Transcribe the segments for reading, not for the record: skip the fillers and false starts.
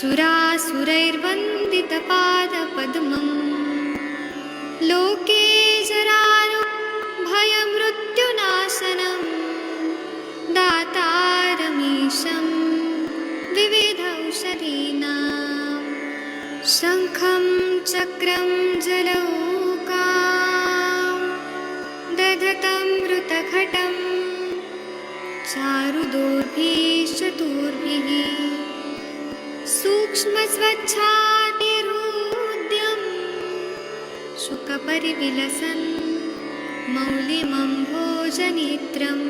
सुरासुरैर्वन्दितपादपद्मम् लोके जरारुभयमृत्युनाशनं दातारमीशं विविधौषधीनां शङ्खं चक्रं जलौकां दधतं मृतघटं चारुदोर्भिश्चतुर्भिः सूक्ष्मस्वच्छातिरुद्यं शुकपरिविलसन् मौलिमम्भोजनेत्रं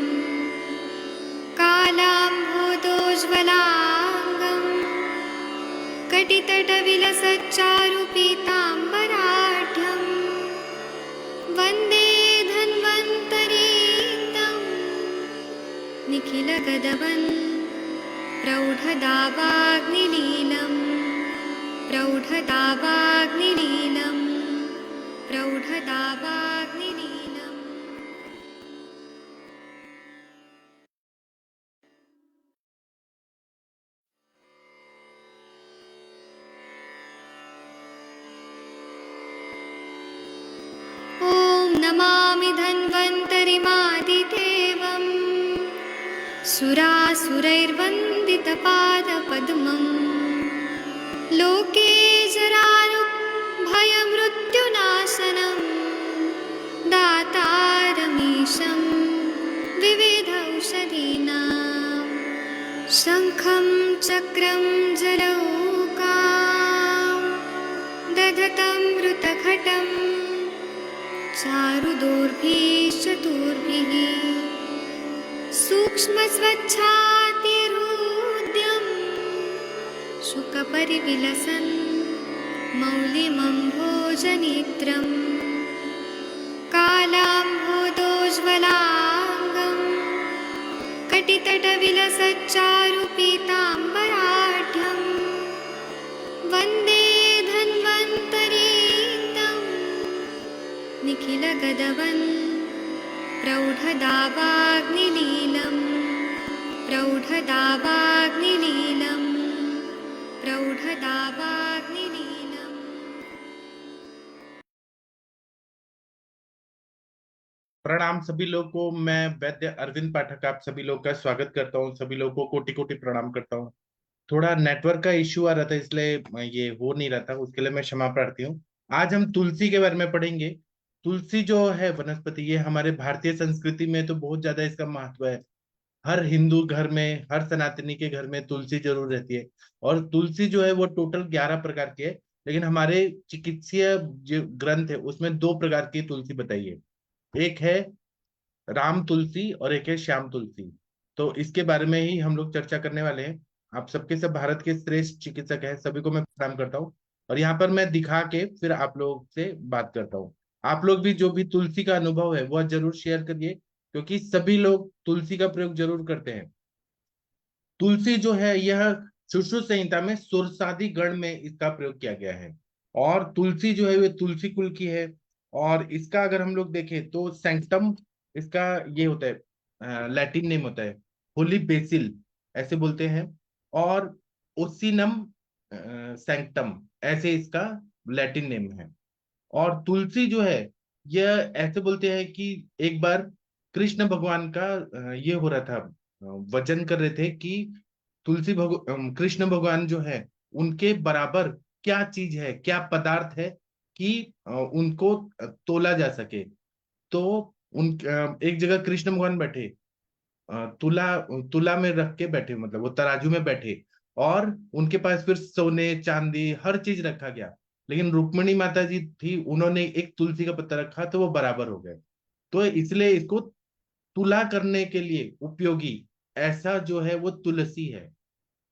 कालाम्भोदोज्ज्वलाङ्गं कटितटविलसच्चारुपीताम्बराढ्यं वन्दे धन्वन्तरीतं निखिलगदवन् प्रौढदावाग्निलीलं प्रौढदावाग्निलीलं प्रौढदावाग्निलीलम्। ॐ नमामि धन्वन्तरिमादिदेवम् सुरासुरैर्वन्दितपादपद्मम् लोके जरारुभयमृत्युनाशनं दातारमीशं विविधौषधीनां शङ्खं चक्रं जलौकां दधतं मृतघटं चारुदोर्भिश्चतुर्भिः सूक्ष्मस्वच्छातिरुद्यं शुकपरिविलसन् मौलिमम्भोजनेत्रं कालाम्भोदोज्ज्वलाङ्गं कटितटविलसच्चारुपीताम्बराढ्यं वन्दे धन्वन्तरीतं निखिलगदवन् प्रौढदावाग्निलीलं प्रौढदावाग्निलीलं प्रौढदावाग्निलीलम्। प्रणाम सभी लोगों को। मैं वैद्य अरविंद पाठक आप सभी लोग का स्वागत करता हूं। सभी लोगों को कोटि कोटि प्रणाम करता हूं। थोड़ा नेटवर्क का इश्यू आ रहा था, इसलिए ये हो नहीं रहा था, उसके लिए मैं क्षमा प्रार्थी हूँ। आज हम तुलसी के बारे में पढ़ेंगे। तुलसी जो है वनस्पति, ये हमारे भारतीय संस्कृति में तो बहुत ज्यादा इसका महत्व है। हर हिंदू घर में, हर सनातनी के घर में तुलसी जरूर रहती है। और तुलसी जो है वो टोटल 11 प्रकार की है, लेकिन हमारे चिकित्सीय जो ग्रंथ है उसमें 2 प्रकार की तुलसी बताई है। एक है राम तुलसी और एक है श्याम तुलसी। तो इसके बारे में ही हम लोग चर्चा करने वाले हैं। आप सबके सब भारत के श्रेष्ठ चिकित्सक हैं, सभी को मैं प्रणाम करता हूँ। और यहाँ पर मैं दिखा के फिर आप लोग से बात करता हूँ। आप लोग भी जो भी तुलसी का अनुभव है वह जरूर शेयर करिए, क्योंकि सभी लोग तुलसी का प्रयोग जरूर करते हैं। तुलसी जो है यह सुश्रुत संहिता में सुरसादी गण में इसका प्रयोग किया गया है। और तुलसी जो है वे तुलसी कुल की है। और इसका अगर हम लोग देखें तो सैंक्टम इसका ये होता है, लैटिन नेम होता है। होली बेसिल ऐसे बोलते हैं। और ओसिनम सैंक्टम ऐसे इसका लैटिन नेम है। और तुलसी जो है यह ऐसे बोलते हैं कि एक बार कृष्ण भगवान का ये हो रहा था, वचन कर रहे थे कि कृष्ण भगवान जो है उनके बराबर क्या चीज है, क्या पदार्थ है कि उनको तोला जा सके। तो एक जगह कृष्ण भगवान बैठे, तुला तुला में रख के बैठे, मतलब वो तराजू में बैठे। और उनके पास फिर सोने चांदी हर चीज रखा गया, लेकिन रुक्मिणी माता जी थी, उन्होंने एक तुलसी का पत्ता रखा तो वो बराबर हो गए। तो इसलिए इसको तुला करने के लिए उपयोगी ऐसा जो है वो तुलसी है।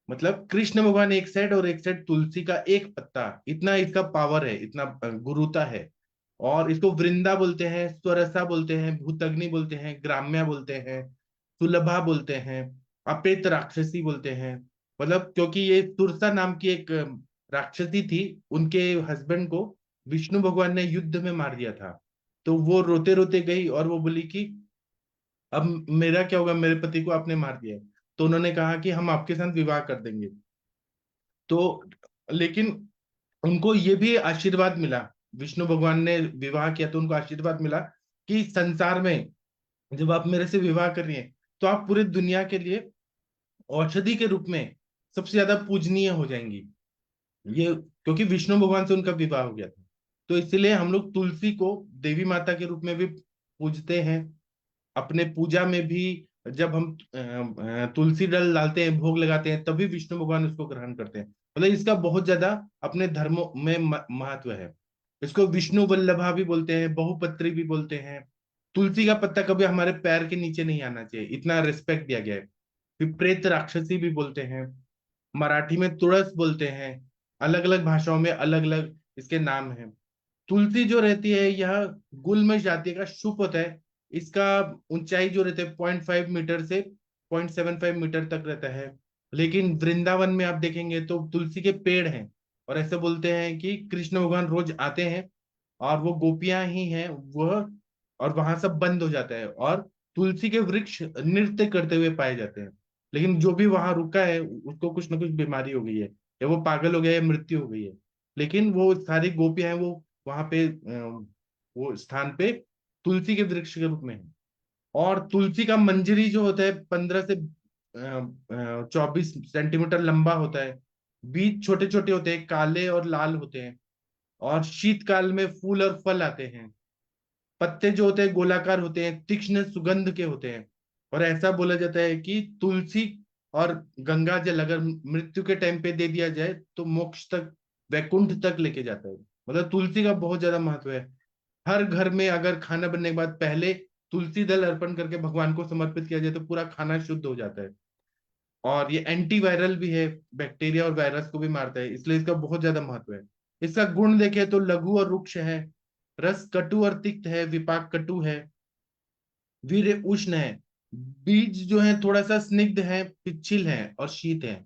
मतलब कृष्ण भगवान एक साइड और एक साइड तुलसी का एक पत्ता, इतना इसका पावर है, इतना गुरुता है। और इसको वृंदा बोलते हैं, स्वरसा बोलते हैं, भूतग्नि बोलते हैं, ग्राम्या बोलते हैं, सुलभा बोलते हैं, अपेत राक्षसी बोलते हैं। मतलब क्योंकि ये तुरसा नाम की एक राक्षसी थी, उनके हस्बैंड को विष्णु भगवान ने युद्ध में मार दिया था। तो वो रोते रोते गई और वो बोली कि अब मेरा क्या होगा, मेरे पति को आपने मार दिया है। तो उन्होंने कहा कि हम आपके साथ विवाह कर देंगे। तो लेकिन उनको ये भी आशीर्वाद मिला, विष्णु भगवान ने विवाह किया तो उनको आशीर्वाद मिला कि संसार में जब आप मेरे से विवाह कर रही हैं तो आप पूरी दुनिया के लिए औषधि के रूप में सबसे ज्यादा पूजनीय हो जाएंगी। ये क्योंकि विष्णु भगवान से उनका विवाह हो गया था, तो इसलिए हम लोग तुलसी को देवी माता के रूप में भी पूजते हैं। अपने पूजा में भी जब हम तुलसी दल डालते हैं, भोग लगाते हैं, तभी विष्णु भगवान उसको ग्रहण करते हैं। मतलब इसका बहुत ज्यादा अपने धर्मों में महत्व है। इसको विष्णु वल्लभा भी बोलते हैं, बहुपत्री भी बोलते हैं। तुलसी का पत्ता कभी हमारे पैर के नीचे नहीं आना चाहिए, इतना रिस्पेक्ट दिया गया है। विप्रेत राक्षसी भी बोलते हैं, मराठी में तुळस बोलते हैं, अलग अलग भाषाओं में अलग अलग इसके नाम हैं। तुलसी जो रहती है यह गुल्म जाति का शुभ होता है। इसका ऊंचाई जो रहता है 0.5 मीटर से 0.75 मीटर तक रहता है। लेकिन वृंदावन में आप देखेंगे तो तुलसी के पेड़ हैं, और ऐसे बोलते हैं कि कृष्ण भगवान रोज आते हैं और वो गोपियां ही हैं वह, और वहां सब बंद हो जाता है और तुलसी के वृक्ष नृत्य करते हुए पाए जाते हैं। लेकिन जो भी वहां रुका है उसको कुछ ना कुछ बीमारी हो गई है, या वो पागल हो गया, या मृत्यु हो गई है। लेकिन वो सारी गोपियां हैं, वो वहां पे वो स्थान पे तुलसी के वृक्ष के रूप में है। और तुलसी का मंजरी जो होता है 15 से 24 सेंटीमीटर लंबा होता है। बीज छोटे छोटे होते हैं, काले और लाल होते हैं, और शीतकाल में फूल और फल आते हैं। पत्ते जो होते हैं गोलाकार होते हैं, तीक्ष्ण सुगंध के होते हैं। और ऐसा बोला जाता है कि तुलसी और गंगा जल अगर मृत्यु के टाइम पे दे दिया जाए तो मोक्ष तक, वैकुंठ तक लेके जाता है। मतलब तुलसी का बहुत ज्यादा महत्व है। हर घर में अगर खाना बनने के बाद पहले तुलसी दल अर्पण करके भगवान को समर्पित किया जाए तो पूरा खाना शुद्ध हो जाता है। और ये एंटीवायरल भी है, बैक्टीरिया और वायरस को भी मारता है, इसलिए इसका बहुत ज्यादा महत्व है। इसका गुण देखें तो लघु और रुक्ष है, रस कटु और तिक्त है, विपाक कटु है, वीर्य उष्ण है, बीज जो है थोड़ा सा स्निग्ध है, पिच्छिल है और शीत है।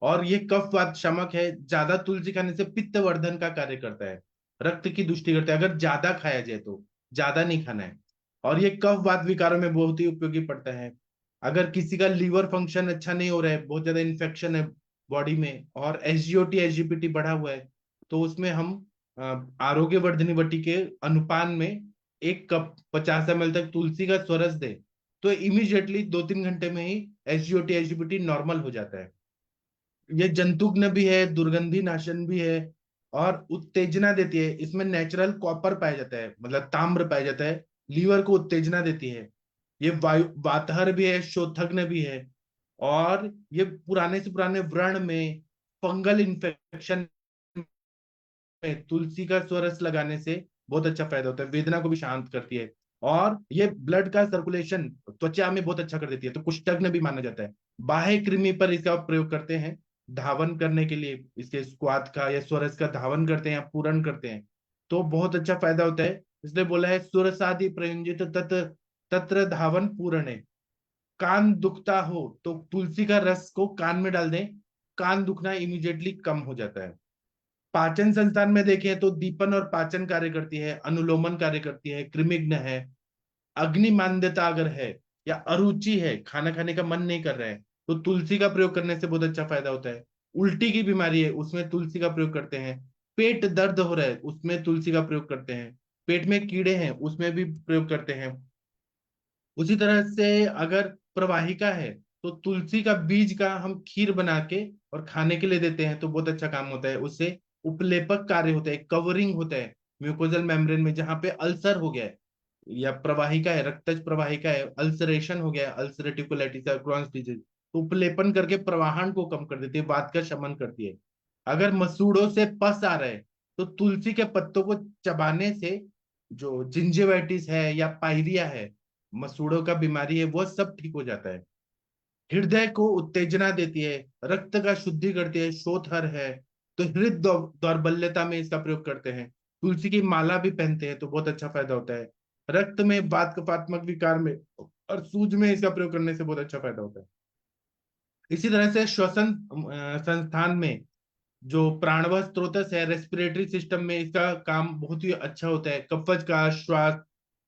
और ये कफ वात शामक है। ज्यादा तुलसी खाने से पित्त वर्धन का कार्य करता है, रक्त की दुष्टि करता है, अगर ज्यादा खाया जाए तो, ज्यादा नहीं खाना है। और ये कफ वात विकारों में बहुत ही उपयोगी पड़ता है। अगर किसी का लीवर फंक्शन अच्छा नहीं हो रहा है, बहुत ज्यादा इन्फेक्शन है बॉडी में, और एसजीओटी एसजीपीटी बढ़ा हुआ है, तो उसमें हम आरोग्य वर्धनी बटी के अनुपान में 1 कप 50 ml तक तुलसी का स्वरस दे, तो इमीडिएटली 2-3 घंटे में ही एसजीओटी एसजीपीटी नॉर्मल हो जाता है। ये जंतुघ्न भी है, दुर्गंधि नाशन भी है, और उत्तेजना देती है। इसमें नेचुरल कॉपर पाया जाता है, मतलब ताम्र पाया जाता है, लीवर को उत्तेजना देती है। ये वायु वातहर भी है, शोथग्न भी है। और ये पुराने से पुराने व्रण में, फंगल इन्फेक्शन में तुलसी का स्वरस लगाने से बहुत अच्छा फायदा होता है, वेदना को भी शांत करती है। और ये ब्लड का सर्कुलेशन त्वचा में बहुत अच्छा कर देती है, तो कुष्ठग्न भी माना जाता है। बाह्य कृमि पर इसका प्रयोग करते हैं, धावन करने के लिए इसके स्क्वाथ का या स्वरस का धावन करते हैं या पूरण करते हैं, तो बहुत अच्छा फायदा होता है। इसलिए बोला है सुरसादि प्रयुंजित तत्र धावन पूरण है। कान दुखता हो तो तुलसी का रस को कान में डाल दें, कान दुखना इमीडिएटली कम हो जाता है। पाचन संस्थान में देखें तो दीपन और पाचन कार्य करती है, अनुलोमन कार्य करती है, कृमिघ्न है, अग्निमांद्यता अगर है, या अरुचि है, खाना खाने का मन नहीं कर रहा है, तो तुलसी का प्रयोग करने से बहुत अच्छा फायदा होता है। उल्टी की बीमारी है उसमें तुलसी का प्रयोग करते हैं। पेट दर्द हो रहा है उसमें तुलसी का प्रयोग करते हैं। पेट में कीड़े हैं उसमें भी प्रयोग करते हैं। उसी तरह से अगर प्रवाहिका है तो तुलसी का बीज का हम खीर बना के और खाने के लिए देते हैं तो बहुत अच्छा काम होता है। उससे उपलेपक कार्य होता है, कवरिंग होता है म्यूकोजल मेम्ब्रेन में, जहां पे अल्सर हो गया है या प्रवाहिका है, रक्तज प्रवाहिका है, अल्सरेशन हो गया है, अल्सरेटिव कोलाइटिस या क्रॉन्स डिजीज, तो उपलेपन करके प्रवाहन को कम कर देती है, वात का शमन करती है। अगर मसूड़ों से पस आ रहा है तो तुलसी के पत्तों को चबाने से जो जिंजिविटिस है या पायरिया है, मसूड़ों का बीमारी है, वो सब ठीक हो जाता है। हृदय को उत्तेजना देती है, रक्त का शुद्धि करती है, शोथर है, तो हृदय दौर्बल्यता में इसका प्रयोग करते हैं। तुलसी की माला भी पहनते हैं तो बहुत अच्छा फायदा होता है। रक्त में वातकपात्मक विकार में और सूज में इसका प्रयोग करने से बहुत अच्छा फायदा होता है। इसी तरह से श्वसन संस्थान में जो प्राणवायु स्रोतस है, रेस्पिरेटरी सिस्टम में इसका काम बहुत ही अच्छा होता है। कफज का श्वास,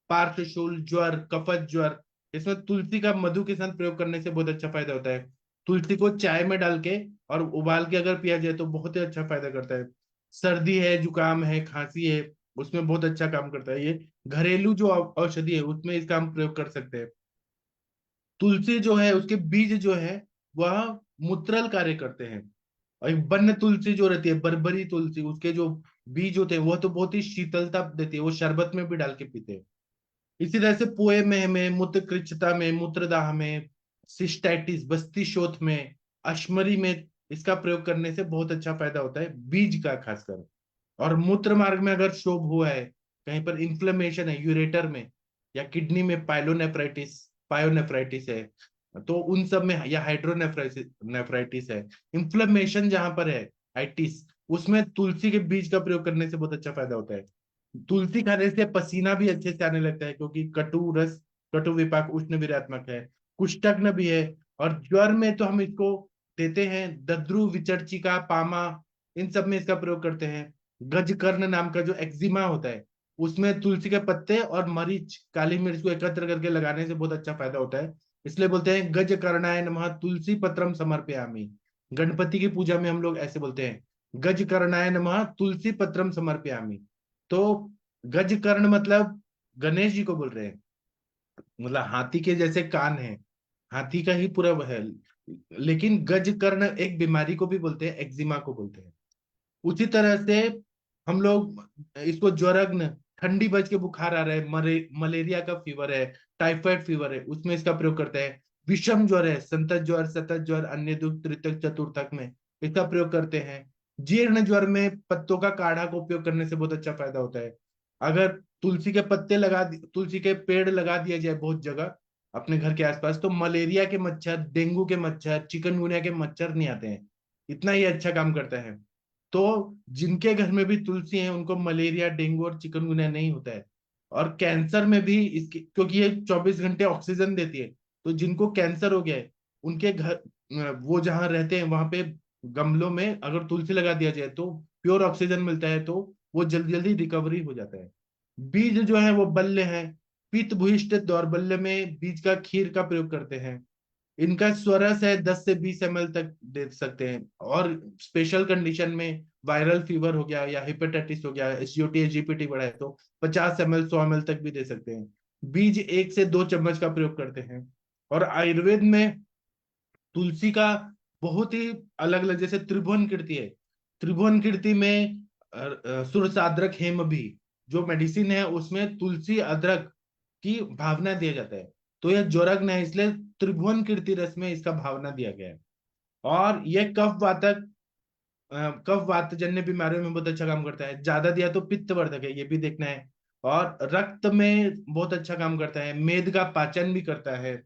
पार्श्वशूल ज्वर, कफज ज्वर, इसमें तुलसी का मधु के साथ प्रयोग करने से बहुत अच्छा फायदा होता है। तुलसी को चाय में डाल के और उबाल के अगर पिया जाए तो बहुत ही अच्छा फायदा करता है। सर्दी है, जुकाम है, खांसी है, उसमें बहुत अच्छा काम करता है ये। घरेलू जो औषधि है उसमें इसका हम प्रयोग कर सकते हैं। तुलसी जो है उसके बीज जो है वह मूत्रल कार्य करते हैं। और एक बन्य तुलसी जो रहती है, बरबरी तुलसी, उसके जो बीज होते हैं वह तो बहुत ही शीतलता देती है, वो शरबत में भी डाल के पीते हैं। इसी तरह से पोए में मूत्र कृच्छता में, मूत्रदाह में, सिस्टाइटिस बस्ती शोथ में, अश्मरी में इसका प्रयोग करने से बहुत अच्छा फायदा होता है, बीज का खासकर। और मूत्र मार्ग में अगर शोभ हुआ है, कहीं पर इन्फ्लेमेशन है यूरेटर में, या किडनी में पाइलोनेफ्राइटिस पायोनेफ्राइटिस है, तो उन सब में, या हाइड्रोनेफ्राइटिस नेफ्राइटिस है, इन्फ्लेमेशन जहां पर है, आइटिस, उसमें तुलसी के बीज का प्रयोग करने से बहुत अच्छा फायदा होता है। तुलसी खाने से पसीना भी अच्छे से आने लगता है, क्योंकि कटु रस, कटु विपाक उष्ण विरात्मक है, कुष्ठग्न भी है। और ज्वर में तो हम इसको देते हैं, दद्रु, विचर्चिका, पामा, इन सब में इसका प्रयोग करते हैं। गजकर्ण नाम का जो एक्जिमा होता है, उसमें तुलसी के पत्ते और मरीच, काली मिर्च को एकत्र करके लगाने से बहुत अच्छा फायदा होता है। इसलिए बोलते हैं गज करणाय नमः तुलसी पत्रम समर्पयामि। गणपति की पूजा में हम लोग ऐसे बोलते हैं, गज करणाय नमः तुलसी पत्रम समर्पयामि। तो गज कर्ण मतलब गणेश जी को बोल रहे हैं, मतलब हाथी के जैसे कान है, हाथी का ही पूरा वह है। लेकिन गज कर्ण एक बीमारी को भी बोलते हैं, एक्जिमा को बोलते हैं। उसी तरह से हम लोग इसको ज्वरग्न, ठंडी बज के बुखार आ रहा है, मलेरिया का फीवर है, टाइफाइड फीवर है, उसमें इसका प्रयोग करते हैं। विषम ज्वर है, संतत ज्वर, सतत ज्वर, अन्य दुख, तृतीयक चतुर्थक में इसका प्रयोग करते हैं। जीर्ण ज्वर में पत्तों का काढ़ा का उपयोग करने से बहुत अच्छा फायदा होता है। अगर तुलसी के पेड़ लगा दिया जाए बहुत जगह अपने घर के आसपास, तो मलेरिया के मच्छर, डेंगू के मच्छर, चिकनगुनिया के मच्छर नहीं आते हैं। इतना ही अच्छा काम करता है। तो जिनके घर में भी तुलसी है उनको मलेरिया, डेंगू और चिकनगुनिया नहीं होता है। और कैंसर में भी इसकी, क्योंकि ये 24 घंटे ऑक्सीजन देती है, तो जिनको कैंसर हो गया है उनके घर, वो जहाँ रहते हैं वहां पे गमलों में अगर तुलसी लगा दिया जाए तो प्योर ऑक्सीजन मिलता है, तो वो जल्दी जल्दी रिकवरी हो जाता है। बीज जो है वो बल्य है। पित्त भूयिष्ठ दौर्बल्य में बीज का खीर का प्रयोग करते हैं। इनका स्वरस है 10 से 20 ml तक दे सकते हैं। और स्पेशल कंडीशन में वायरल फीवर हो गया या हेपेटाइटिस हो गया, एसजीओटी एसजीपीटी बढ़ा है, तो 50 ml 100 ml तक भी दे सकते हैं। बीज 1 से 2 चम्मच का प्रयोग करते हैं। और आयुर्वेद में तुलसी का बहुत ही अलग अलग, जैसे त्रिभुवन कीर्ति है, त्रिभुवन कीर्ति में सुरसाद्रक हेम भी, जो मेडिसिन है उसमें तुलसी अदरक की भावना दिया जाता है। तो यह ज्वरग्न है, इसलिए त्रिभुवन कीर्ति रस में इसका भावना दिया गया है। और यह कफ वात जन्य बीमारियों में बहुत अच्छा काम करता है। ज्यादा दिया तो पित्तवर्धक है, ये भी देखना है। और रक्त में बहुत अच्छा काम करता है, मेद का पाचन भी करता है,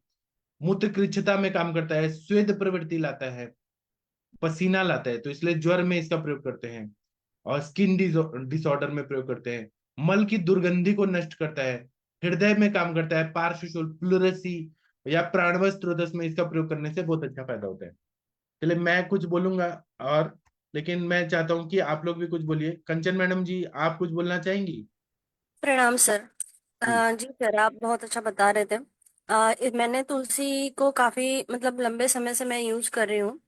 मूत्र कृच्छता में काम करता है, स्वेद प्रवृत्ति लाता है, पसीना लाता है, तो इसलिए ज्वर में इसका प्रयोग करते हैं। और स्किन डिसऑर्डर में प्रयोग करते हैं। मल की दुर्गंधि को नष्ट करता है। हृदय में काम करता है, पार्श्वशूल, प्लुरसी या प्राणवस त्रोदस में इसका प्रयोग करने से बहुत अच्छा फायदा होता है। चलिए मैं कुछ बोलूंगा, और लेकिन मैं चाहता हूँ कि आप लोग भी कुछ बोलिए। कंचन मैडम जी, आप कुछ बोलना चाहेंगी? प्रणाम सर। जी। जी सर, आप बहुत अच्छा बता रहे थे। मैंने तुलसी को काफी मतलब लंबे समय से मैं यूज कर रही हूँ।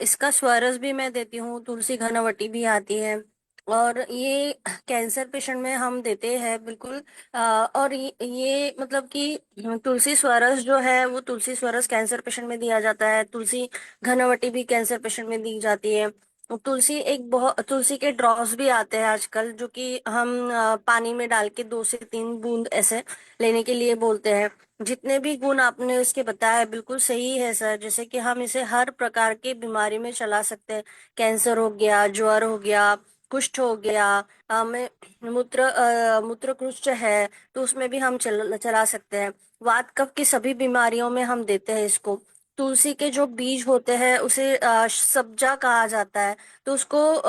इसका स्वरस भी मैं देती हूँ, तुलसी घनावटी भी आती है। और ये कैंसर पेशेंट में हम देते हैं बिल्कुल। और ये मतलब कि तुलसी स्वरस जो है वो तुलसी स्वरस कैंसर पेशेंट में दिया जाता है, तुलसी घनावटी भी कैंसर पेशेंट में दी जाती है। तुलसी एक बहुत तुलसी के ड्रॉप्स भी आते हैं आजकल, जो कि हम पानी में डाल के 2 से 3 बूंद ऐसे लेने के लिए बोलते हैं। जितने भी गुण आपने उसके बताया बिल्कुल सही है सर। जैसे कि हम इसे हर प्रकार के बीमारी में चला सकते हैं। कैंसर हो गया, ज्वर हो गया, कुष्ठ हो गया, में मूत्र कुष्ठ है तो उसमें भी हम चला सकते हैं। वात कफ की सभी बीमारियों में हम देते हैं इसको। तुलसी के जो बीज होते हैं उसे सब्जा कहा जाता है। तो उसको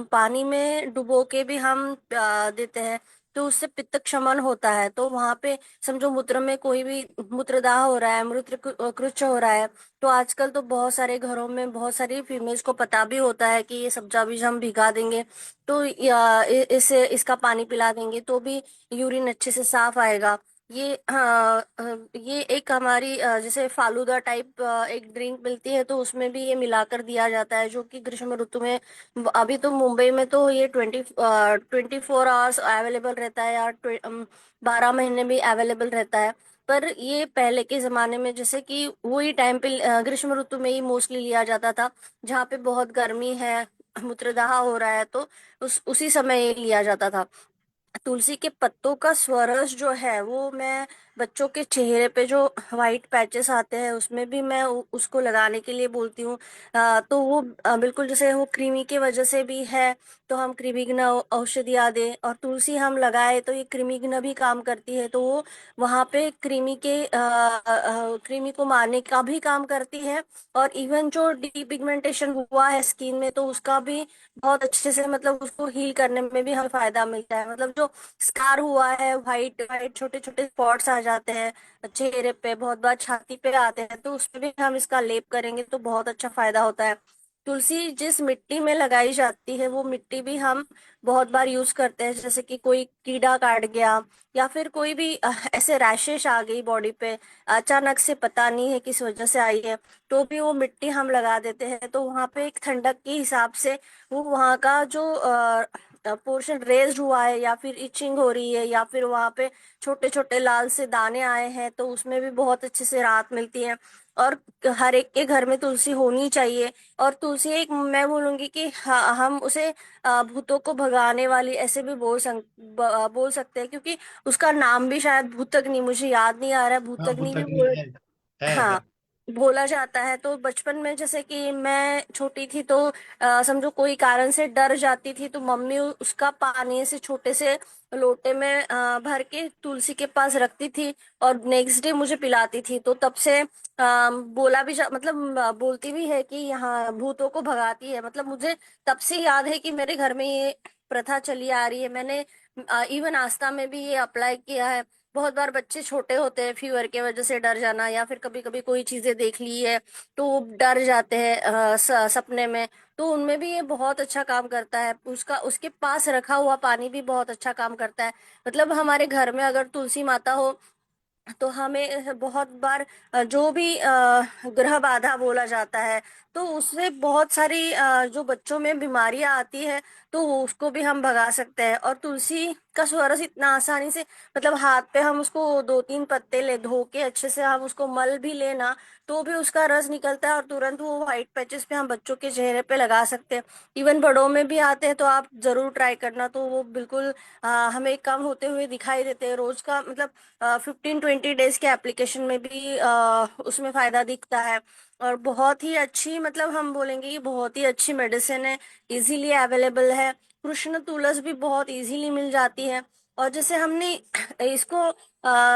पानी में डुबो के भी हम देते हैं। तो उससे पित्त क्षमन होता है। तो वहां पे समझो मूत्र में कोई भी मूत्रदाह हो रहा है, कुष्ठ हो रहा है, तो आजकल तो बहुत सारे घरों में बहुत सारी फीमेल्स को पता भी होता है कि ये सब्जा बीज हम भिगा देंगे तो इसे इसका पानी पिला देंगे तो भी यूरिन अच्छे से साफ आएगा। ये एक हमारी जैसे फालूदा टाइप एक ड्रिंक मिलती है, तो उसमें भी ये मिलाकर दिया जाता है, जो कि ग्रीष्म ऋतु में अभी तो मुंबई में तो ये 24 आवर्स अवेलेबल रहता है, या 12 महीने भी अवेलेबल रहता है। पर ये पहले के जमाने में जैसे कि वही टाइम पे ग्रीष्म ऋतु में ही मोस्टली लिया जाता था, जहाँ पे बहुत गर्मी है, मूत्रदाह हो रहा है, तो उसी समय ये लिया जाता था। तुलसी के पत्तों का स्वरस जो है वो मैं बच्चों के चेहरे पे जो वाइट पैचेस आते हैं उसमें भी मैं उसको लगाने के लिए बोलती हूँ। तो वो बिल्कुल जैसे वो कृमि की वजह से भी है, तो हम कृमिघ्न औषधियाँ दें, और तुलसी हम लगाए तो ये कृमिघ्न भी काम करती है, तो वो वहाँ पे कृमि को मारने का भी काम करती है। और इवन जो डीपिगमेंटेशन हुआ है स्किन में, तो उसका भी बहुत अच्छे से मतलब उसको हील करने में भी हमें फायदा मिलता है। मतलब जो स्कार हुआ है, वाइट वाइट छोटे छोटे स्पॉट्स आ जाते हैं चेहरे पे, बहुत बार छाती पे आते हैं, तो उस पे भी हम इसका लेप करेंगे तो बहुत अच्छा फायदा होता है। तुलसी जिस मिट्टी में लगाई जाती है वो मिट्टी भी हम बहुत बार यूज करते हैं, जैसे कि कोई कीड़ा काट गया, या फिर कोई भी ऐसे रैशेस आ गई बॉडी पे, अचानक से पता नहीं है किस वजह से आई है, तो भी वो मिट्टी हम लगा देते हैं, तो वहां पे एक ठंडक के हिसाब से वो वहाँ का जो पोर्शन रेज्ड हुआ है, या फिर इचिंग हो रही है, या फिर वहाँ पे छोटे छोटे लाल से दाने आए हैं, तो उसमें भी बहुत अच्छे से राहत मिलती है। और हर एक के घर में तुलसी होनी चाहिए। और तुलसी एक मैं बोलूंगी कि हम उसे भूतों को भगाने वाली ऐसे भी बोल सकते हैं, क्योंकि उसका नाम भी शायद भूतग्नि, मुझे याद नहीं आ रहा है, हाँ, भूतग्नि भी भुतग्नि बोल। है। हाँ, बोला जाता है। तो बचपन में जैसे कि मैं छोटी थी, तो समझो कोई कारण से डर जाती थी, तो मम्मी उसका पानी से छोटे से लोटे में भर के तुलसी के पास रखती थी, और नेक्स्ट डे मुझे पिलाती थी। तो तब से मतलब बोलती भी है कि यहाँ भूतों को भगाती है। मतलब मुझे तब से याद है कि मेरे घर में ये प्रथा चली आ रही है। मैंने इवन आस्था में भी ये अप्लाई किया है। बहुत बार बच्चे छोटे होते हैं, फीवर के वजह से डर जाना, या फिर कभी कभी कोई चीजें देख ली है तो वो डर जाते हैं सपने में, तो उनमें भी ये बहुत अच्छा काम करता है। उसका उसके पास रखा हुआ पानी भी बहुत अच्छा काम करता है। मतलब हमारे घर में अगर तुलसी माता हो तो हमें बहुत बार जो भी ग्रह बाधा बोला जाता है, तो उससे बहुत सारी जो बच्चों में बीमारियां आती है, तो वो उसको भी हम भगा सकते हैं। और तुलसी का स्वरस इतना आसानी से, मतलब हाथ पे हम उसको 2-3 पत्ते ले धो के अच्छे से हम उसको मल भी लेना, तो भी उसका रस निकलता है, और तुरंत वो व्हाइट पैचेस पे हम बच्चों के चेहरे पे लगा सकते हैं। इवन बड़ों में भी आते हैं, तो आप जरूर ट्राई करना, तो वो बिल्कुल हमें कम होते हुए दिखाई देते हैं। रोज का मतलब 15-20 डेज के एप्लीकेशन में भी उसमें फायदा दिखता है। और बहुत ही अच्छी, मतलब हम बोलेंगे कि बहुत ही अच्छी मेडिसिन है, इजीली अवेलेबल है। कृष्ण तुलस भी बहुत इजीली मिल जाती है। और जैसे हमने इसको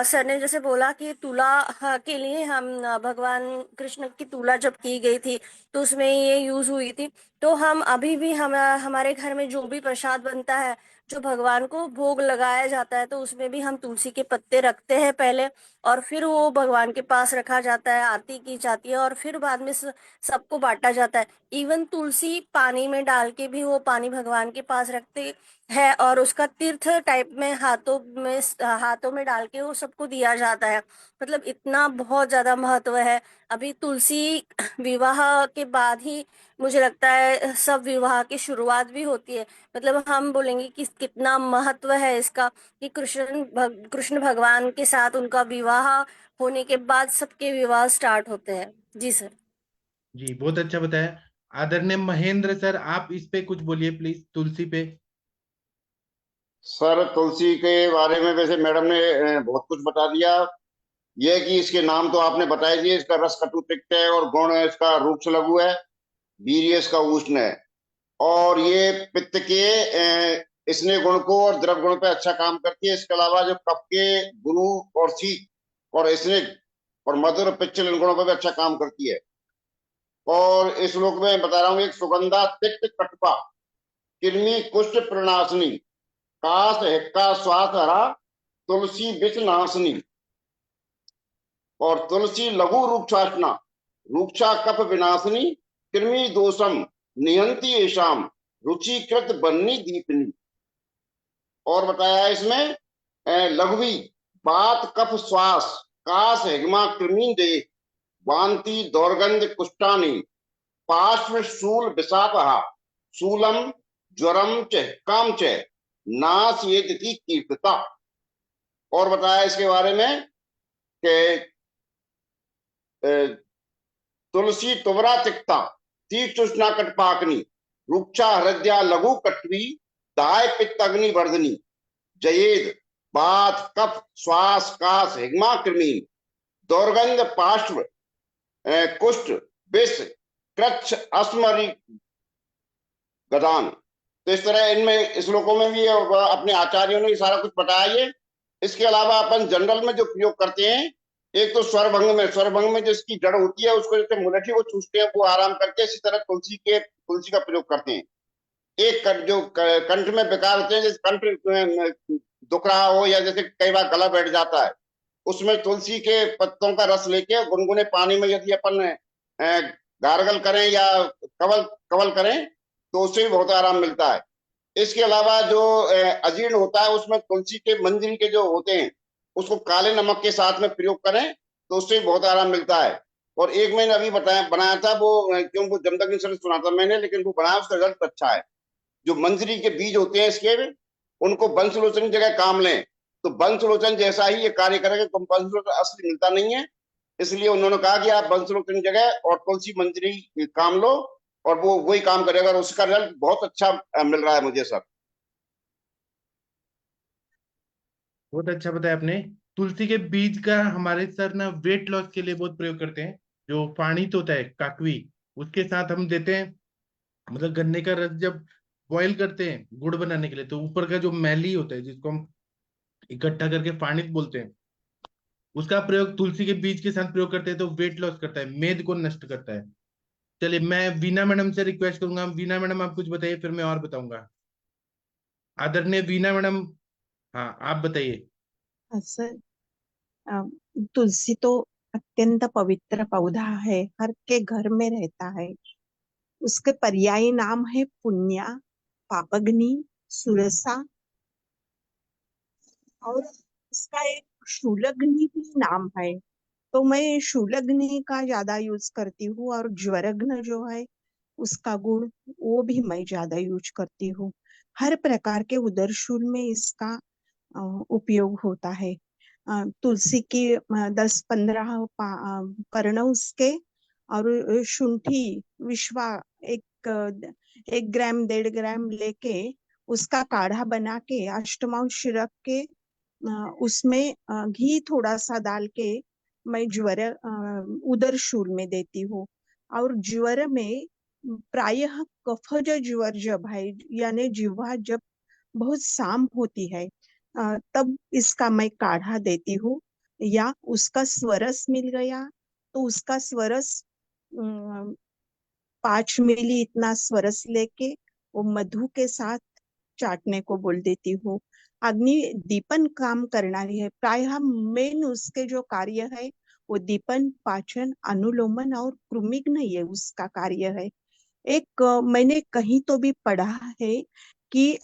सर ने जैसे बोला कि तुला के लिए हम भगवान कृष्ण की तुला जब की गई थी, तो उसमें ये यूज हुई थी। तो हम अभी भी हमारे घर में जो भी प्रसाद बनता है, जो भगवान को भोग लगाया जाता है, तो उसमें भी हम तुलसी के पत्ते रखते हैं पहले, और फिर वो भगवान के पास रखा जाता है, आरती की जाती है, और फिर बाद में सबको बांटा जाता है। इवन तुलसी पानी में डाल के भी वो पानी भगवान के पास रखते हैं, और उसका तीर्थ टाइप में हाथों में डाल के वो सबको दिया जाता है। मतलब इतना बहुत ज्यादा महत्व है। अभी तुलसी विवाह के बाद ही मुझे लगता है सब विवाह की शुरुआत भी होती है। मतलब हम बोलेंगे कि कितना महत्व है इसका, कि कृष्ण भगवान के साथ उनका विवाह होने के बाद सबके विवाह स्टार्ट होते हैं। जी सर। जी, बहुत अच्छा बताया। आदरणीय महेंद्र सर, आप इस पे कुछ बोलिए प्लीज, तुलसी पे। सर तुलसी के बारे में वैसे मैडम ने बहुत कुछ बता दिया। यह कि इसके नाम तो आपने बता ही दिए। इसका रस कटु तिक्त है और गुण इसका रूक्ष लघु है, वीर्य इसका उष्ण है। और ये पित्त के स्नेह गुण को और द्रव गुण पे अच्छा काम करती है। इसके अलावा जो कफ के गुरु और शीत और स्नेह और मधुर पिच्छ इन गुणों पर भी अच्छा काम करती है। और इस श्लोक में बता रहा हूँ, एक सुगंधा तिक्त कटपा कृमि कुष्ठ प्रणाशनी काश हिक्का श्वास हरा तुलसी विष नाशनी। और तुलसी लघु रूक्षासना रूक्षा कफ विनाशनी कृमि दोषम निहंती येषाम रुचिकृत बन्नी दीपनी। और बताया है इसमें लघुवी बात कफ श्वास कास हिग्मा कृमि दे वांति दौर्गंध कुष्ठानि पार्श्व शूल विशापहा शूलम ज्वरम च काम च नाश ये तिथि कीर्तता। और बताया इसके बारे में कि तुलसी तुवरा तिक्ता तीर्थुष्णा कटपाकनी रुक्षा हृदया लघु कटवी दाय पित्त अग्नि वर्धनी जयेद बात कफ श्वास कास हिग्मा कृमि दौर्गंध पार्श्व कुष्ठ विष कृच्छ अस्मरी गदान। तो इस तरह इनमें श्लोकों में भी अपने आचार्यों ने सारा कुछ बताया ये। इसके अलावा अपन जनरल में जो प्रयोग करते हैं, एक तो स्वरभंग में जिसकी जड़ होती है उसको जैसे मुलठी को चूसते हैं वो आराम करते हैं, इसी तरह तुलसी का प्रयोग करते हैं। एक जो कंठ में विकार होते हैं, जैसे कंठ दुख रहा हो या जैसे कई बार गला बैठ जाता है, उसमें तुलसी के पत्तों का रस लेके गुनगुने पानी में यदि अपन गार्गल करें या कवल करें तो उससे भी बहुत आराम मिलता है। इसके अलावा जो अजीर्ण होता है उसमें तुलसी के मंजरी के जो होते हैं उसको काले नमक के साथ में प्रयोग करें तो उससे भी बहुत आराम मिलता है। और एक मैंने अभी बनाया था वो क्यों वो जमदग्नि से सुना था मैंने, लेकिन वो बनाया उसका रिजल्ट अच्छा है। जो मंजरी के बीज होते हैं इसके उनको बंसलोचन की जगह काम लें तो बंसलोचन जैसा ही ये कार्य करेगा। तो बंसलोचन असली मिलता नहीं है, इसलिए उन्होंने कहा कि आप बंसलोचन की जगह और तुलसी मंजरी काम लो और वो वही काम करेगा और उसका रिजल्ट बहुत अच्छा मिल रहा है मुझे सर। बहुत अच्छा बताया आपने। तुलसी के बीज का हमारे सर ना वेट लॉस के लिए बहुत प्रयोग करते हैं। जो पानी होता है काकवी, उसके साथ हम देते हैं, मतलब गन्ने का रस जब बॉईल करते हैं गुड़ बनाने के लिए, तो ऊपर का जो मैली होता है जिसको हम इकट्ठा करके पानी बोलते हैं, उसका प्रयोग तुलसी के बीज के साथ प्रयोग करते हैं तो वेट लॉस करता है, मेद को नष्ट करता है। चलिए मैं वीना मैडम से रिक्वेस्ट करूंगा, वीना मैडम आप कुछ बताइए फिर मैं और बताऊंगा। आदरणीय वीना मैडम, हाँ आप बताइए। सर, अ, तुलसी तो अत्यंत पवित्र पौधा है, हर के घर में रहता है। उसके पर्यायी नाम है पुण्या, पापग्नि, सुरसा और इसका एक शूलग्नि भी नाम है। तो मैं शूलग्नि का ज्यादा यूज करती हूँ और ज्वरग्न जो है उसका गुण वो भी मैं ज्यादा यूज करती हूँ। हर प्रकार के उदरशूल में इसका उपयोग होता है। तुलसी की 10-15 पर्ण उसके और शुंठी विश्वा एक 1 ग्राम 1.5 ग्राम लेके उसका काढ़ा बना के अष्टमांश रख के उसमें घी थोड़ा सा डाल के मैं उदर शूल में देती हूँ। और ज्वर में प्रायः कफज ज्वर जब है यानी जिह्वा जब बहुत शाम होती है तब इसका मैं काढ़ा देती हूँ। या उसका स्वरस मिल गया तो उसका स्वरस 5 मिली इतना स्वरस लेके वो मधु के साथ चाटने को बोल देती हूँ। अग्नि दीपन काम करना है, प्रायः मेन उसके जो कार्य है वो दीपन, पाचन, अनुलोमन और कृमिग्न ये उसका कार्य है। एक मैंने कहीं तो भी पढ़ा है कि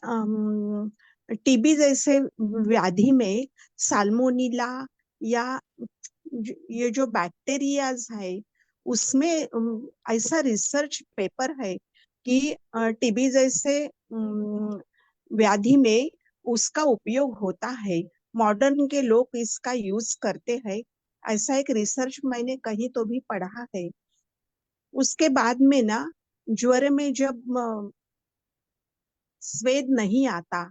टीबी जैसे व्याधि में साल्मोनिला या ये जो बैक्टीरियाज है उसमें ऐसा रिसर्च पेपर है कि टीबी जैसे व्याधि में उसका उपयोग होता है। मॉडर्न के लोग इसका यूज करते हैं, ऐसा एक रिसर्च मैंने कहीं तो भी पढ़ा है। उसके बाद में ना ज्वर में जब स्वेद नहीं आता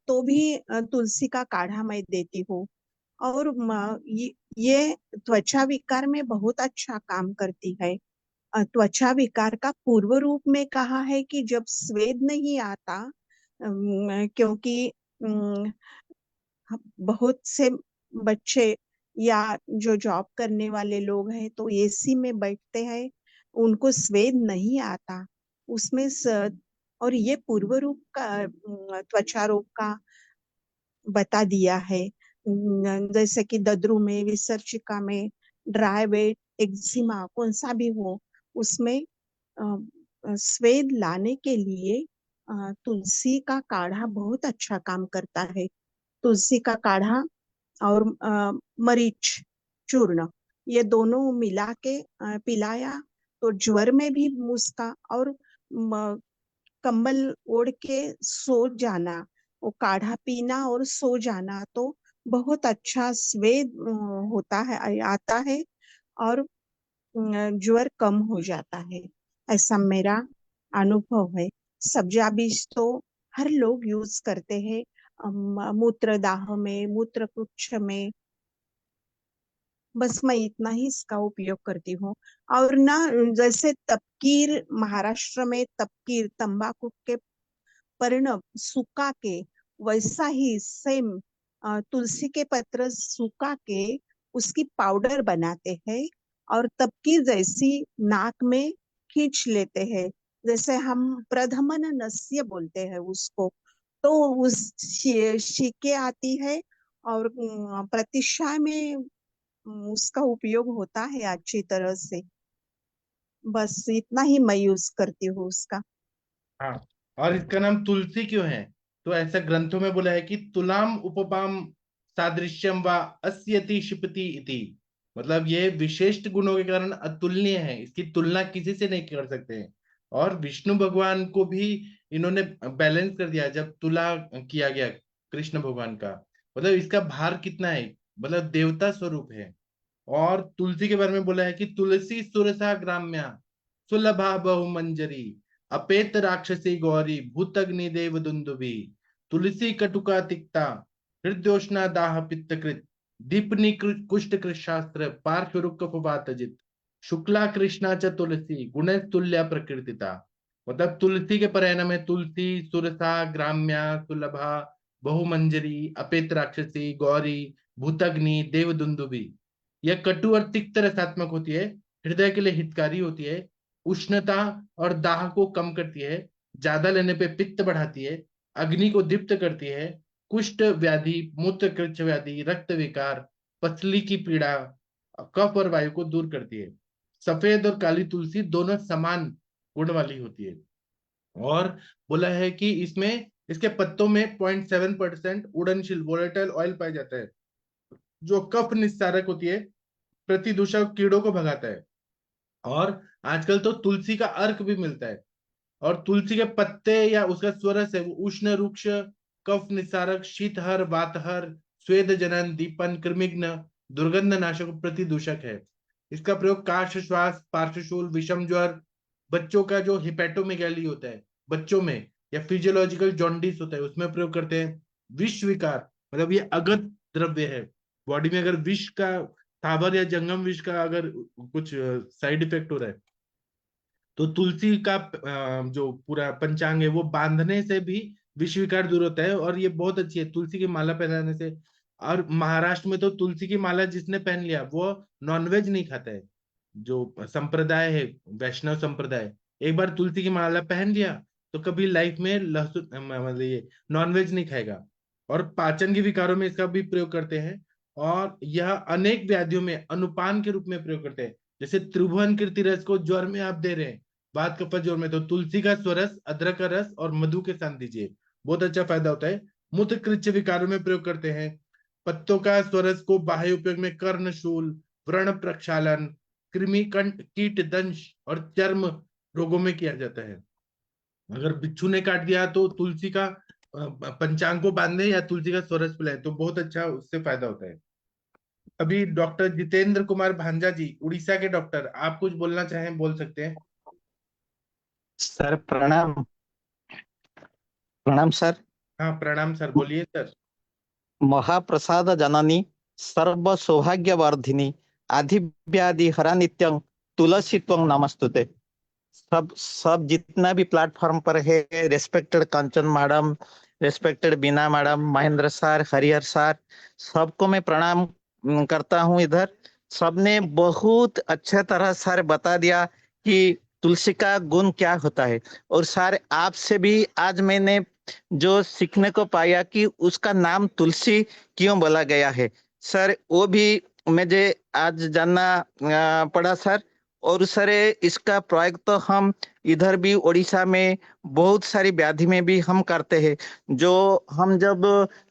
तो भी तुलसी का काढ़ा मैं देती हूँ। और ये त्वचा विकार में बहुत अच्छा काम करती है। त्वचा विकार का पूर्व रूप में कहा है कि जब स्वेद नहीं आता, क्योंकि बहुत से बच्चे या जो जॉब करने वाले लोग हैं तो एसी में बैठते हैं, उनको स्वेद नहीं आता उसमें और ये पूर्व रूप का त्वचा रोग का बता दिया है। जैसे कि दद्रु में, विसर्चिका में, ड्राई वेट, एक्जिमा कौन सा भी हो उसमें स्वेद लाने के लिए तुलसी का काढ़ा बहुत अच्छा काम करता है। तुलसी का काढ़ा और मरीच चूर्ण, ये दोनों मिला के पिलाया तो ज्वर में भी उसका, और कंबल ओढ़ के सो जाना, वो काढ़ा पीना और सो जाना, तो बहुत अच्छा स्वेद होता है, आता है, और ज्वर कम हो जाता है। ऐसा मेरा अनुभव है। सब्जा बीज तो हर लोग यूज करते हैं, मूत्र दाह में, मूत्र कुक्ष में। बस मैं इतना ही इसका उपयोग करती हूँ। और ना, जैसे तपकीर, महाराष्ट्र में तपकीर तंबाकू के पर्ण सुखा के, वैसा ही सेम तुलसी के पत्र सुखा के उसकी पाउडर बनाते हैं, और तपकीर जैसी नाक में खींच लेते हैं, जैसे हम प्रधमन नस्य बोलते हैं उसको। तो उस छींके आती है, और प्रतिशा में उसका उपयोग होता है अच्छी तरह से। बस इतना ही मैं यूज करती हूँ उसका। हाँ, और इसका नाम तुलसी क्यों है? तो ऐसा ग्रंथों में बोला है कि तुलाम उपपाम सादृश्यम व अस्यति क्षिपति इति, मतलब ये विशिष्ट गुणों के कारण अतुलनीय है, इसकी तुलना किसी से नहीं कर सकते हैं। और विष्णु भगवान को भी इन्होंने बैलेंस कर दिया जब तुला किया गया कृष्ण भगवान का, मतलब इसका भार कितना है, मतलब देवता स्वरूप है। और तुलसी के बारे में बोला है कि तुलसी सुरसा ग्राम्या सुलभा बहुमंजरी अपेत राक्षसी गौरी भूतग्नि देव दुंदुभि तुलसी कटुका तिक्ता हृदयोष्णा दाह पित्तकृत दीपनी कुष्ठ कृशास्त्र पार्श्वरुक फुबातजित शुक्ला कृष्णा च तुलसी गुण तुल्या प्रकृतिता, मतलब तुलसी के पर्याय में तुलसी सुरसा ग्राम्या सुलभा बहुमंजरी अपेत राक्षसी गौरी भूतग्नि देव दुंदुभि। यह कटु और तिक्त रसात्मक होती है, हृदय के लिए हितकारी होती है, उष्णता और दाह को कम करती है, ज्यादा लेने पे पित्त बढ़ाती है, अग्नि को दीप्त करती है, कुष्ठ व्याधि मूत्रकृच्छ व्याधि रक्त विकार पथली की पीड़ा कफ और वायु को दूर करती है। सफेद और काली तुलसी दोनों समान गुण वाली होती है। और बोला है कि इसमें इसके पत्तों में 0.7% उड़नशील वोलेटाइल ऑयल पाया जाता है, जो कफ निस्सारक होती है, प्रतिदूषक कीड़ों को भगाता है। और आजकल तो तुलसी का अर्क भी मिलता है, और तुलसी के पत्ते या उसका स्वरस है वो उष्ण रुक्ष कफ निस्सारक शीतहर वातहर स्वेद जनन दीपन कृमिघ्न दुर्गंध नाशक प्रतिदूषक है। इसका प्रयोग काश श्वास पार्श्वशूल विषम ज्वर, बच्चों का जो हिपेटोमेगैली होता है बच्चों में, या फिजियोलॉजिकल जॉन्डिस होता है उसमें प्रयोग करते हैं। विष विकार, मतलब ये अगध द्रव्य है, बॉडी में अगर विष का स्थावर या जंगम विष का अगर कुछ साइड इफेक्ट हो रहा है तो तुलसी का जो पूरा पंचांग है वो बांधने से भी विष विकार दूर होता है, और ये बहुत अच्छी है तुलसी की माला पहनाने से। और महाराष्ट्र में तो तुलसी की माला जिसने पहन लिया वो नॉनवेज नहीं खाता है। जो संप्रदाय है वैष्णव संप्रदाय, एक बार तुलसी की माला पहन लिया तो कभी लाइफ में लहसुन मतलब ये नॉनवेज नहीं खाएगा। और पाचन के विकारों में इसका भी प्रयोग करते हैं, और यह अनेक व्याधियों में अनुपान के रूप में प्रयोग करते हैं। जैसे त्रिभुवन कीर्ति रस को ज्वर में आप दे रहे हैं, बात कफ जोर में, तो तुलसी का स्वरस अदरक का रस और मधु के साथ दीजिए, बहुत अच्छा फायदा होता है। मूत्र कृच्छ विकारों में प्रयोग करते हैं। पत्तों का स्वरस को बाह्य उपयोग में कर्णशूल व्रण प्रक्षालन कृमि कंठ कीट दंश और चर्म रोगों में किया जाता है। अगर बिच्छू ने काट दिया तो तुलसी का पंचांग को बांधे या तुलसी का स्वरस पिलाए तो बहुत अच्छा उससे फायदा होता है। अभी डॉक्टर जितेंद्र कुमार भांजा जी उड़ीसा के डॉक्टर, आप कुछ बोलना चाहें बोल सकते हैं। सर प्रणाम। प्रणाम सर। हाँ प्रणाम सर, बोलिए सर। महाप्रसाद जननी सर्व सौभाग्य वर्धिनी आधि व्याधि हरा नित्यं तुलसी त्वं नमस्तुते। सब जितना भी प्लेटफॉर्म पर है, respected Kanchan madam, respected Bina madam, Mahendra sir, Harihar sir, सबको मैं प्रणाम करता हूं। इधर सबने बहुत अच्छे तरह सर बता दिया कि तुलसी का गुण क्या होता है। और सर आपसे भी आज मैंने जो सीखने को पाया कि उसका नाम तुलसी क्यों बोला गया है, सर वो भी मुझे आज जानना पड़ा सर। और सर इसका प्रयोग तो हम इधर भी उड़ीसा में बहुत सारी व्याधि में भी हम करते हैं। जो हम जब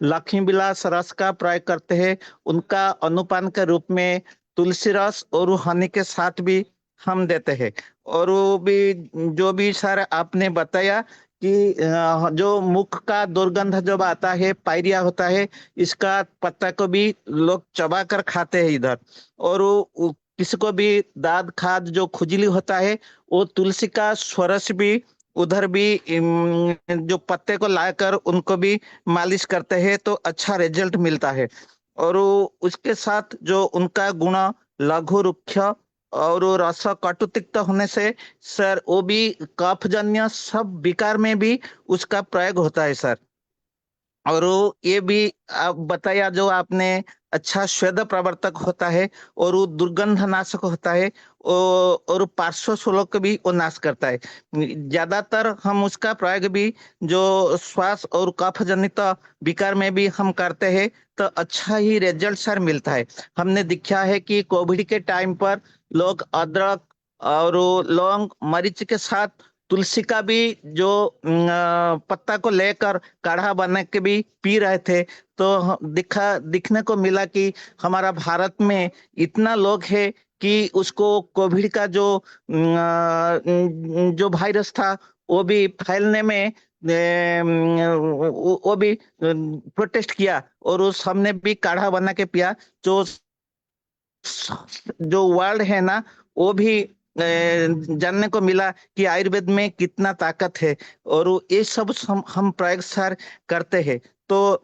लक्ष्मी विलास रस का प्रयोग करते हैं उनका अनुपान के रूप में तुलसी रस और हनी के साथ भी हम देते हैं। और वो भी जो भी सर आपने बताया कि जो मुख का दुर्गंध जब आता है, पायरिया होता है, इसका पत्ता को भी लोग चबा कर खाते हैं इधर। और किसी को भी दाद खाद जो खुजली होता है वो तुलसी का स्वरस भी उधर भी जो पत्ते को लाकर उनको भी मालिश करते हैं तो अच्छा रिजल्ट मिलता है। और उसके साथ जो उनका गुण लघु रुक्ष और रस कटु तिक्त होने से सर वो भी कफ जन्य सब विकार में भी उसका प्रयोग होता है सर। और ये भी आप बताया जो आपने अच्छा स्वेद प्रवर्तक होता है और वो दुर्गंध नाशक होता है और पार्श्व शोलक भी वो नाश करता है। ज्यादातर हम उसका प्रयोग भी जो श्वास और कफ जनित विकार में भी हम करते हैं तो अच्छा ही रिजल्ट सर मिलता है। हमने देखा है कि कोविड के टाइम पर लोग अदरक और लौंग मरीच के साथ तुलसी का भी जो पत्ता को लेकर काढ़ा बना के भी पी रहे थे। तो दिखने को मिला कि हमारा भारत में इतना लोग है कि उसको कोविड का जो वायरस था वो भी फैलने में वो भी प्रोटेस्ट किया और उस हमने भी काढ़ा बना के पिया। जो वर्ल्ड है ना वो भी जानने को मिला कि आयुर्वेद में कितना ताकत है और ये सब हम प्रयोग सर करते हैं। तो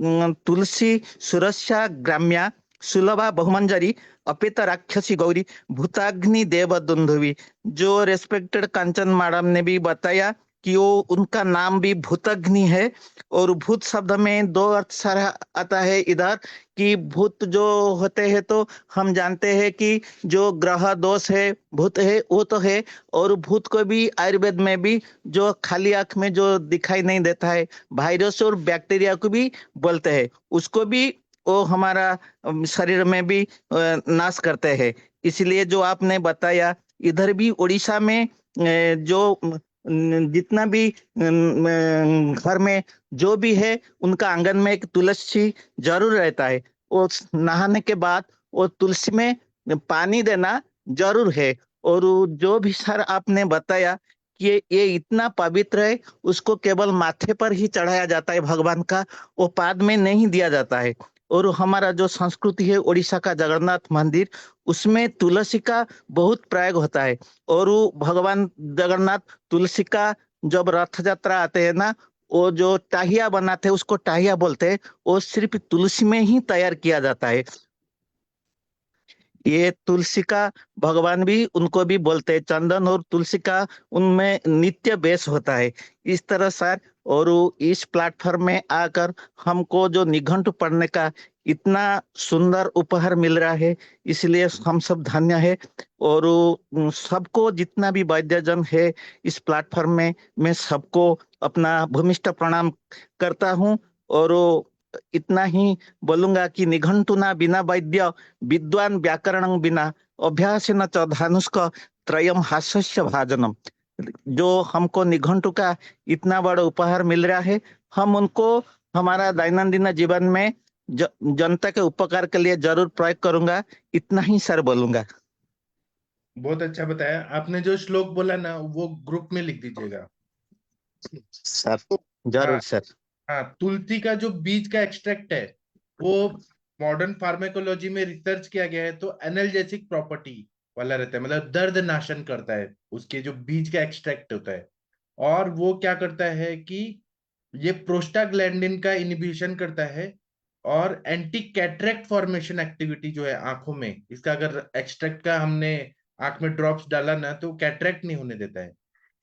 तुलसी सुरक्षा ग्राम्या सुलभा बहुमंजरी अपित राक्षसी गौरी भूताग्नि देव दुंदुवी। जो रेस्पेक्टेड कंचन मैडम ने भी बताया कि वो उनका नाम भी भूताग्नि है और भूत शब्द में दो अर्थ सर आता है इधर कि भूत जो होते हैं तो हम जानते हैं कि जो ग्रह दोष है भूत है वो तो है और भूत को भी आयुर्वेद में भी जो खाली आंख में जो दिखाई नहीं देता है वायरस और बैक्टीरिया को भी बोलते हैं उसको भी वो हमारा शरीर में भी नाश करते हैं। इसलिए जो आपने बताया इधर भी उड़ीसा में जो जितना भी घर में जो भी है उनका आंगन में एक तुलसी जरूर रहता है। वो नहाने के बाद वो तुलसी में पानी देना जरूर है। और जो भी सर आपने बताया कि ये इतना पवित्र है उसको केवल माथे पर ही चढ़ाया जाता है भगवान का, वो पाद में नहीं दिया जाता है। और हमारा जो संस्कृति है उड़ीसा का जगन्नाथ मंदिर उसमें तुलसी का बहुत प्रयोग होता है। और वो भगवान जगन्नाथ तुलसी का जब रथ यात्रा आते हैं ना वो जो टाहिया बनाते हैं उसको टाहिया बोलते हैं, वो सिर्फ तुलसी में ही तैयार किया जाता है। ये तुलसी का भगवान भी उनको भी बोलते हैं, चंदन और तुलसी का उनमें नित्य बेस होता है इस तरह सर। और इस प्लेटफॉर्म में आकर हमको जो निघंटु पढ़ने का इतना सुंदर उपहार मिल रहा है इसलिए हम सब धन्य है। और सबको जितना भी वैद्यजन है इस प्लेटफॉर्म में मैं सबको अपना भूमिष्ठ प्रणाम करता हूँ। और इतना ही बोलूंगा कि निघंटुना बिना वैद्य विद्वान व्याकरण बिना अभ्यासेन च धानुष्क त्रयम हास्यस्य भाजनम। जो हमको निघंटु का इतना बड़ा उपहार मिल रहा है हम उनको हमारा दैनंदिन जीवन में जनता के उपकार के लिए जरूर प्रयोग करूंगा। इतना ही सर बोलूंगा। बहुत अच्छा बताया आपने। जो श्लोक बोला ना वो ग्रुप में लिख दीजिएगा सर जरूर हाँ। सर। हाँ, तुलसी का जो बीज का एक्सट्रैक्ट है वो मॉडर्न फार्मेकोलॉजी में रिसर्च किया गया है तो एनाल्जेसिक प्रॉपर्टी वाला रहता है, मतलब दर्द नाशन करता है उसके जो बीज का एक्सट्रैक्ट होता है। और वो क्या करता है कि ये प्रोस्टाग्लैंडिन का इनिबिशन करता है और एंटी कैटरेक्ट फॉर्मेशन एक्टिविटी जो है आंखों में, इसका अगर एक्सट्रैक्ट का हमने आंख में ड्रॉप्स डाला ना तो कैटरेक्ट नहीं होने देता है।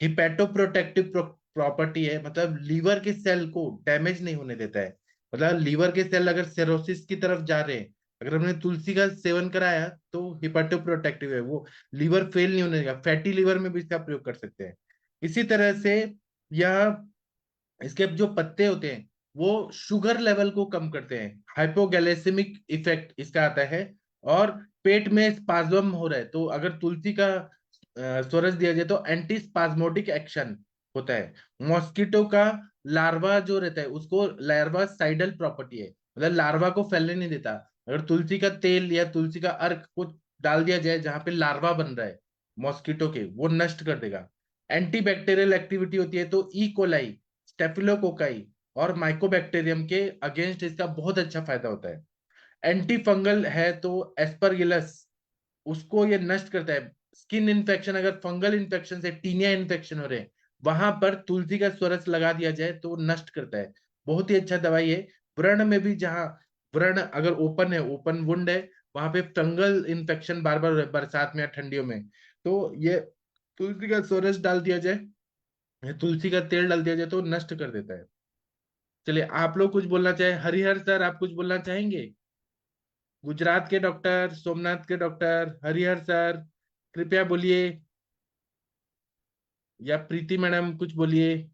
हिपैटोप्रोटेक्टिव प्रॉपर्टी है, मतलब लीवर के सेल को डैमेज नहीं होने देता है। मतलब लीवर के सेल अगर सेरोसिस की तरफ जा रहे हैं, अगर हमने तुलसी का सेवन कराया तो हिपैटोप्रोटेक्टिव है, वो लीवर फेल नहीं होने देगा। फैटी लीवर में भी इसका प्रयोग कर सकते हैं। इसी तरह से यह इसके जो पत्ते होते हैं वो शुगर लेवल को कम करते हैं, हाइपोगैलेसेमिक इफेक्ट इसका आता है। और पेट में स्पाज्म हो रहा है तो अगर तुलसी का स्वरस दिया जाए तो एंटी स्पाज्मोटिक एक्शन होता है। मॉस्किटो का लार्वा जो रहता है उसको लार्वा साइडल प्रॉपर्टी है, मतलब लार्वा को फैलने नहीं देता। अगर तुलसी का तेल या तुलसी का अर्क को डाल दिया जाए जहां पे लार्वा बन रहा है मॉस्किटो के, वो नष्ट कर देगा। एंटी बैक्टीरियल एक्टिविटी होती है, तो ई कोलाई, स्टेफिलोकोकाई और माइकोबैक्टीरियम के अगेंस्ट इसका बहुत अच्छा फायदा होता है। एंटी फंगल है तो एस्परगिलस, उसको ये नष्ट करता है। स्किन इन्फेक्शन, अगर फंगल इन्फेक्शन से टीनिया इन्फेक्शन हो रहे हैं वहां पर तुलसी का स्वरस लगा दिया जाए तो नष्ट करता है। बहुत ही अच्छा दवाई है। व्रण में भी, जहां व्रण अगर ओपन है, ओपन वुंड है, वहां पे फंगल इन्फेक्शन बार बार बरसात में या ठंडियों में, तो ये तुलसी का स्वरस डाल दिया जाए या तुलसी का तेल डाल दिया जाए तो नष्ट कर देता है। चलिए, आप लोग कुछ बोलना चाहे, हरिहर सर आप कुछ बोलना चाहेंगे? गुजरात के डॉक्टर, सोमनाथ के डॉक्टर, हरिहर सर कृपया बोलिए, या प्रीति मैडम कुछ बोलिए।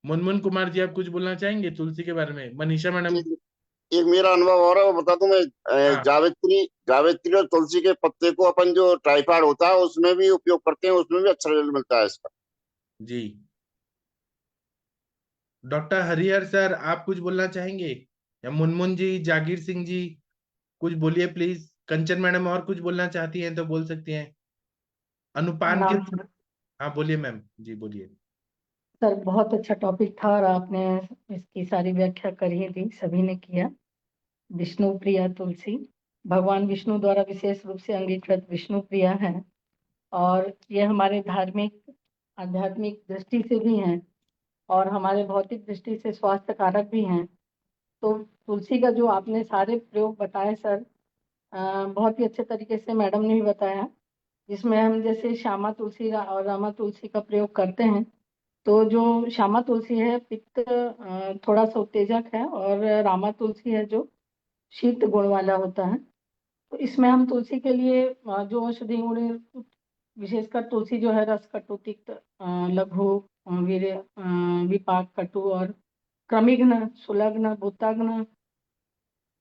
मुनमुन कुमार जी आप कुछ बोलना चाहेंगे तुलसी के बारे में? मनीषा मैडम। एक, एक मेरा अनुभव और है, वो बता दूं मैं। हाँ जावित्री जावित्री और तुलसी के पत्ते को अपन जो टाइफाइड होता है उसमें भी उपयोग करते हैं, उसमें भी अच्छा रिजल्ट मिलता है इसका। जी। डॉक्टर हरिहर सर आप कुछ बोलना चाहेंगे? या मुनमुन जी, जागीर सिंह जी कुछ बोलिए प्लीज। कंचन मैडम और कुछ बोलना चाहती हैं तो बोल सकती हैं। अनुपान के, प्रणाम सर। हाँ बोलिए मैम जी, बोलिए। सर बहुत अच्छा टॉपिक था और आपने इसकी सारी व्याख्या कर ही दी, सभी ने किया। विष्णु प्रिया तुलसी भगवान विष्णु द्वारा विशेष रूप से अंगीकृत विष्णु प्रिया है और ये हमारे धार्मिक आध्यात्मिक दृष्टि से भी हैं और हमारे भौतिक दृष्टि से स्वास्थ्य कारक भी हैं। तो तुलसी का जो आपने सारे प्रयोग बताए सर, बहुत ही अच्छे तरीके से मैडम ने भी बताया, जिसमें हम जैसे श्यामा तुलसी और रामा तुलसी का प्रयोग करते हैं। तो जो श्यामा तुलसी है पित्त थोड़ा सा उत्तेजक है और रामा तुलसी है जो शीत गुण वाला होता है। तो इसमें हम तुलसी के लिए जो औषधि गुण, विशेषकर तुलसी जो है रस कटु तिक्त लघु वीर्य विपाक कटु और क्रमिघ्न सुलग्न भूतग्न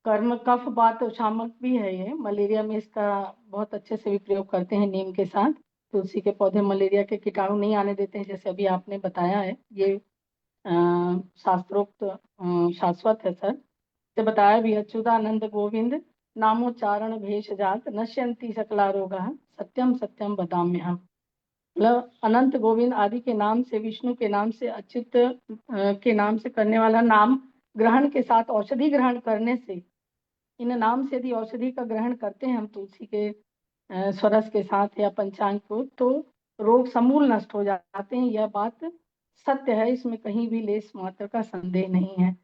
कर्म कफ बात शामक भी है। ये मलेरिया में इसका बहुत अच्छे से भी प्रयोग करते हैं नीम के साथ। तुलसी के पौधे मलेरिया के कीटाणु नहीं आने देते हैं, जैसे अभी आपने बताया है। ये शास्त्रोक्त शाश्वत है सर। से बताया भी, अच्युतानंद गोविंद नामोच्चारण भेषजात नश्यंती सकला रोगा सत्यम सत्यम बदाम्यहम्। मतलब अनंत गोविंद आदि के नाम से, विष्णु के नाम से, अच्युत के नाम से करने वाला नाम ग्रहण के साथ औषधि ग्रहण करने से, इन नाम से यदि औषधि का ग्रहण करते हैं हम तुलसी के स्वरस के साथ या पंचांग को, तो रोग समूल नष्ट हो जाते हैं। यह बात सत्य है, इसमें कहीं भी लेस मात्र का संदेह नहीं है।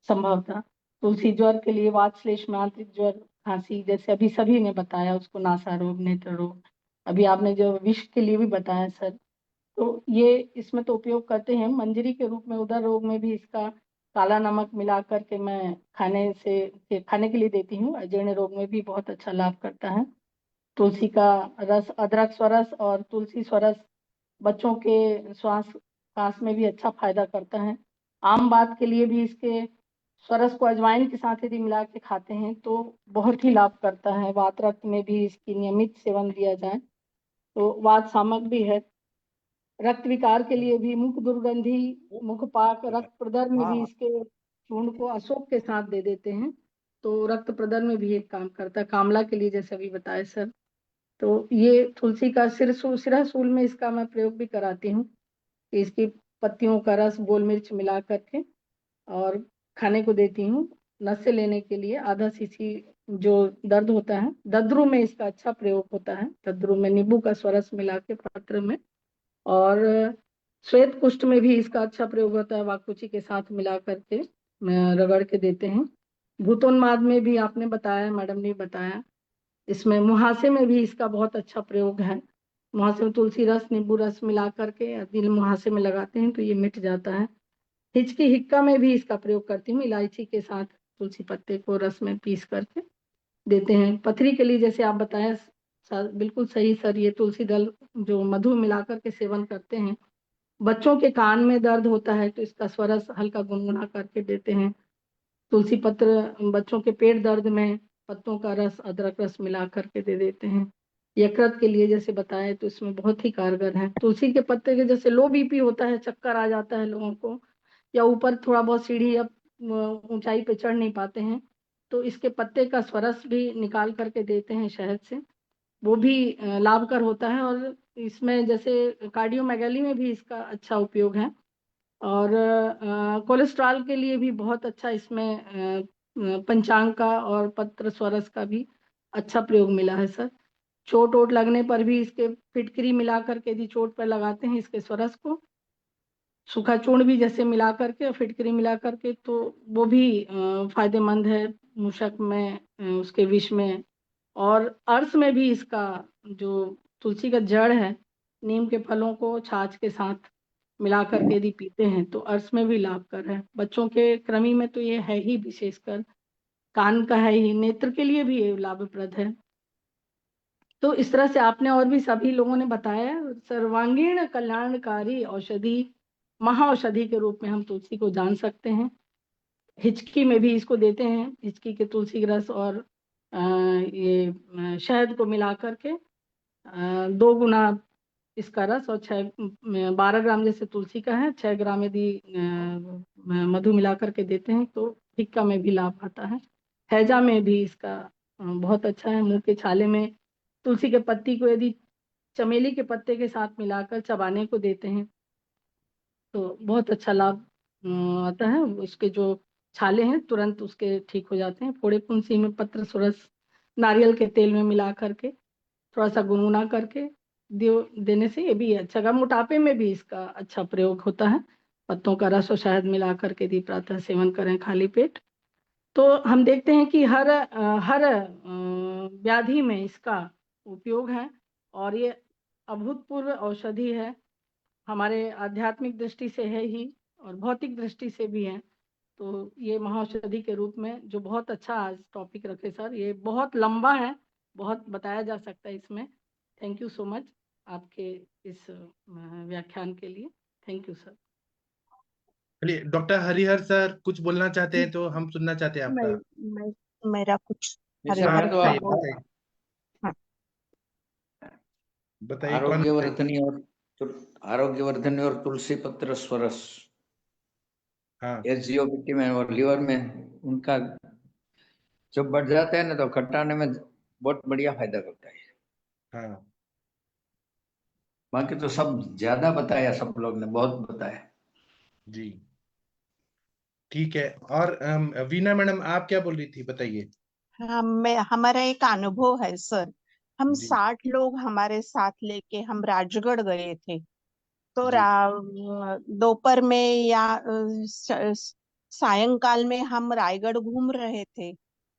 संभवतः तुलसी ज्वर के लिए, वातश्लेष में आंतरिक ज्वर, खांसी, जैसे अभी सभी ने बताया उसको, नासा रोग, नेत्र रोग, अभी आपने जो विष के लिए भी बताया सर, तो ये इसमें तो उपयोग करते हैं। मंजरी के रूप में उदर रोग में भी इसका काला नमक मिला करके मैं खाने के लिए देती हूँ। अजीर्ण रोग में भी बहुत अच्छा लाभ करता है। तुलसी का रस, अदरक स्वरस और तुलसी स्वरस बच्चों के श्वास काश में भी अच्छा फायदा करता है। आम बात के लिए भी इसके स्वरस को अजवाइन के साथ यदि मिला के खाते हैं तो बहुत ही लाभ करता है। वात रक्त में भी इसकी नियमित सेवन दिया जाए तो वात शामक भी है। रक्त विकार के लिए भी, मुख दुर्गंधी, मुख पाक, रक्त प्रदर्भ में भी इसके चूर्ण को अशोक के साथ दे देते हैं तो रक्त प्रदर्भ में भी ये काम करता है। कामला के लिए जैसे अभी बताया सर, तो ये तुलसी का सिरसूल में इसका मैं प्रयोग भी कराती हूँ। इसकी पत्तियों का रस गोल मिर्च मिला करके और खाने को देती हूँ। नशे लेने के लिए आधा सीसी, जो दर्द होता है दद्रु में इसका अच्छा प्रयोग होता है। दद्रु में नींबू का स्वरस मिला के पात्र में, और श्वेत कुष्ठ में भी इसका अच्छा प्रयोग होता है, वाकुची के साथ मिला करके रगड़ के देते हैं। भूतोन्माद में भी आपने बताया, मैडम ने बताया। इसमें मुहासे में भी इसका बहुत अच्छा प्रयोग है। मुहासे में तुलसी रस नींबू रस मिला करके दिल मुहासे में लगाते हैं तो ये मिट जाता है। हिचकी हिक्का में भी इसका प्रयोग करती हूँ, इलायची के साथ तुलसी पत्ते को रस में पीस करके देते हैं। पथरी के लिए जैसे आप बताया बिल्कुल सही सर, ये तुलसी दल जो मधु मिलाकर के सेवन करते हैं। बच्चों के कान में दर्द होता है तो इसका स्वरस हल्का गुनगुना करके देते हैं। तुलसी पत्र बच्चों के पेट दर्द में पत्तों का रस अदरक रस मिला करके दे देते हैं। यकृत के लिए जैसे बताए तो इसमें बहुत ही कारगर है। तुलसी के पत्ते के जैसे लो बीपी होता है, चक्कर आ जाता है लोगों को, या ऊपर थोड़ा बहुत सीढ़ी या ऊंचाई पे चढ़ नहीं पाते हैं, तो इसके पत्ते का स्वरस भी निकाल करके देते हैं शहद से, वो भी लाभकर होता है। और इसमें जैसे कार्डियोमेगाली में भी इसका अच्छा उपयोग है, और कोलेस्ट्रॉल के लिए भी बहुत अच्छा इसमें पंचांग का और पत्र स्वरस का भी अच्छा प्रयोग मिला है सर। चोट वोट लगने पर भी इसके फिटकरी मिला करके यदि चोट पर लगाते हैं इसके स्वरस को, सूखा चूर्ण भी जैसे मिला करके और फिटकरी मिला करके, तो वो भी फायदेमंद है मूषक में, उसके विष में। और अर्श में भी इसका, जो तुलसी का जड़ है, नीम के फलों को छाछ के साथ मिला करके यदि पीते हैं तो अर्श में भी लाभकर है। बच्चों के कृमि में तो ये है ही, विशेषकर कान का है ही, नेत्र के लिए भी ये लाभप्रद है। तो इस तरह से आपने और भी सभी लोगों ने बताया। सर्वांगीण कल्याणकारी औषधि, महाऔषधि के रूप में हम तुलसी को जान सकते हैं। हिचकी में भी इसको देते हैं, हिचकी के तुलसी रस और ये शहद को मिला करके 2 गुना इसका रस, और 12 ग्राम जैसे तुलसी का है, 6 ग्राम यदि मधु मिला करके देते हैं तो हिक्का में भी लाभ आता है। हैजा में भी इसका बहुत अच्छा है। मुंह के छाले में तुलसी के पत्ती को यदि चमेली के पत्ते के साथ मिलाकर चबाने को देते हैं तो बहुत अच्छा लाभ आता है। उसके जो छाले हैं तुरंत उसके ठीक हो जाते हैं। फोड़े फुंसी में पत्र सुरस नारियल के तेल में मिला करके थोड़ा सा गुनगुना करके देने से ये भी अच्छा है। मोटापे में भी इसका अच्छा प्रयोग होता है। पत्तों का रस और शहद मिला करके यदि प्रातः सेवन करें खाली पेट, तो हम देखते हैं कि हर व्याधि में इसका उपयोग है, और ये अभूतपूर्व औषधि है। हमारे आध्यात्मिक दृष्टि से है ही और भौतिक दृष्टि से भी है। तो ये महाऔषधि के रूप में जो बहुत अच्छा आज टॉपिक रखे सर, ये बहुत लंबा है, बहुत बताया जा सकता है इसमें। थैंक यू सो मच आपके इस व्याख्यान के लिए। Thank you sir. चलिए डॉक्टर हरिहर सर कुछ बोलना चाहते हैं तो हम सुनना चाहते हैं मैं आपका। मैं मेरा कुछ जैसे हाँ मैं तो बताइए आपको बताइए हाँ, बताइए कौन आरोग्यवर्धनी आरोग्यवर्धनी और तुलसी पत्र स्वरस हाँ एसजीओपीटी में और लीवर में उनका जब बढ़ जाता है ना तो खट्टाने में बहुत बढ़िया फायदा करता है। हाँ बाकी तो सब ज्यादा बताया, सब लोग ने बहुत बताया। जी ठीक है। और वीना मैडम आप क्या बोल रही थी बताइए। हाँ, मैं हमारा एक अनुभव है सर। हम जी 60 लोग हमारे साथ लेके हम राजगढ़ गए थे। तो जी दोपहर में या सायंकाल में हम रायगढ़ घूम रहे थे।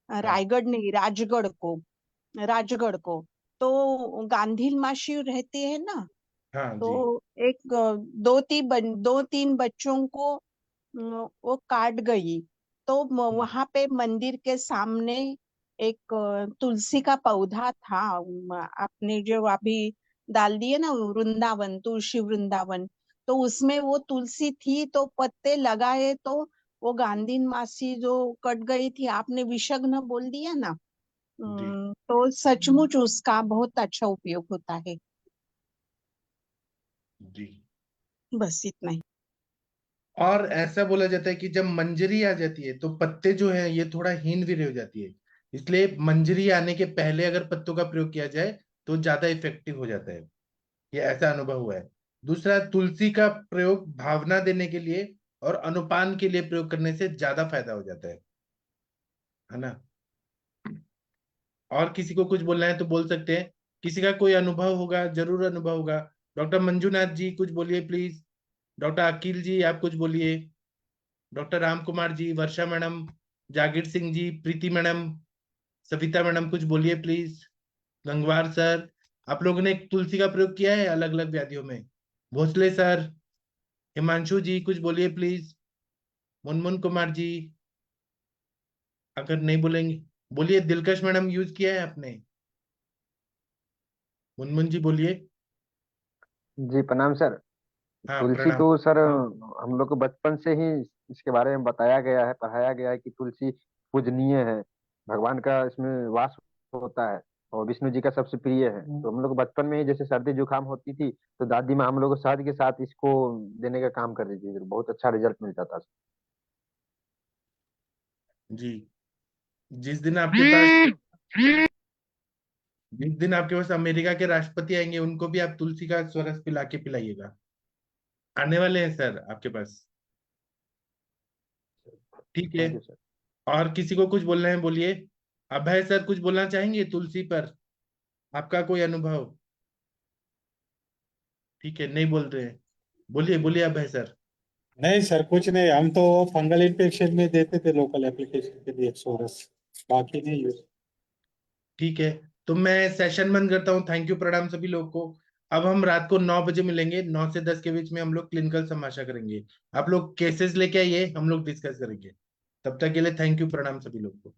हाँ रायगढ़ नहीं, राजगढ़ को। तो गांधी मासी रहती है ना, हाँ तो जी एक 2-3 बच्चों को वो काट गई। तो वहां पे मंदिर के सामने एक तुलसी का पौधा था। आपने जो अभी डाल दिए ना वृंदावन, तुलसी वृंदावन, तो उसमें वो तुलसी थी। तो पत्ते लगाए तो वो गांधी मासी जो कट गई थी, आपने विषग्न बोल दिया ना, जी तो सचमुच उसका बहुत अच्छा उपयोग होता है। जी। बस इतना ही। और ऐसा बोला जाता है कि जब मंजरी आ जाती है तो पत्ते जो है ये थोड़ा हीन भी हो जाती है, इसलिए मंजरी आने के पहले अगर पत्तों का प्रयोग किया जाए तो ज्यादा इफेक्टिव हो जाता है। ये ऐसा अनुभव हुआ है। दूसरा, तुलसी का प्रयोग भावना देने के लिए और अनुपान के लिए प्रयोग करने से ज्यादा फायदा हो जाता है ना। और किसी को कुछ बोलना है तो बोल सकते हैं। किसी का कोई अनुभव होगा, जरूर अनुभव होगा। डॉक्टर मंजूनाथ जी कुछ बोलिए प्लीज। डॉक्टर अकील जी आप कुछ बोलिए। डॉक्टर राम कुमार जी, वर्षा मैडम, जागीर सिंह जी, प्रीति मैडम, सविता मैडम कुछ बोलिए प्लीज। गंगवार सर, आप लोगों ने तुलसी का प्रयोग किया है अलग अलग व्याधियों में। भोसले सर, हिमांशु जी कुछ बोलिए प्लीज। मुनमुन कुमार जी, अगर नहीं बोलेंगे बोलिए। दिलकश मैडम यूज किया है आपने। मुनमुन जी बोलिए। जी प्रणाम सर। हाँ तुलसी प्रणाम। तो सर हम लोग को बचपन से ही इसके बारे में बताया गया है, पढ़ाया गया है कि तुलसी पूजनीय है, भगवान का इसमें वास होता है। और विष्णु जी का सबसे प्रिय है। तो हम लोग बचपन में ही जैसे सर्दी जुकाम होती थी तो दादी माँ हम लोग को शहद के साथ इसको देने का काम कर देती थी, तो बहुत अच्छा रिजल्ट मिलता था। जी। जिस दिन आपके पास जिस दिन आपके पास अमेरिका के राष्ट्रपति आएंगे उनको भी आप तुलसी का स्वरस पिला के पिलाइएगा। आने वाले हैं सर आपके पास। ठीक है। Thank you sir. और किसी को कुछ बोलना है बोलिए। अभय सर कुछ बोलना चाहेंगे तुलसी पर, आपका कोई अनुभव? ठीक है, नहीं बोल रहे हैं। बोलिए बोलिए अभय सर। नहीं सर, कुछ नहीं, हम तो फंगल इन्फेक्शन में देते थे लोकल एप्लीकेशन के लिए सोरस, बाकी नहीं यूज। ठीक है, तो मैं सेशन बंद करता हूँ। थैंक यू, प्रणाम सभी लोगों को। अब हम रात को 9 बजे मिलेंगे, 9 से 10 के बीच में हम लोग क्लिनिकल समाशा करेंगे। आप लोग केसेस लेके आइए, हम लोग डिस्कस करेंगे। तब तक के लिए थैंक यू, प्रणाम सभी लोगों को।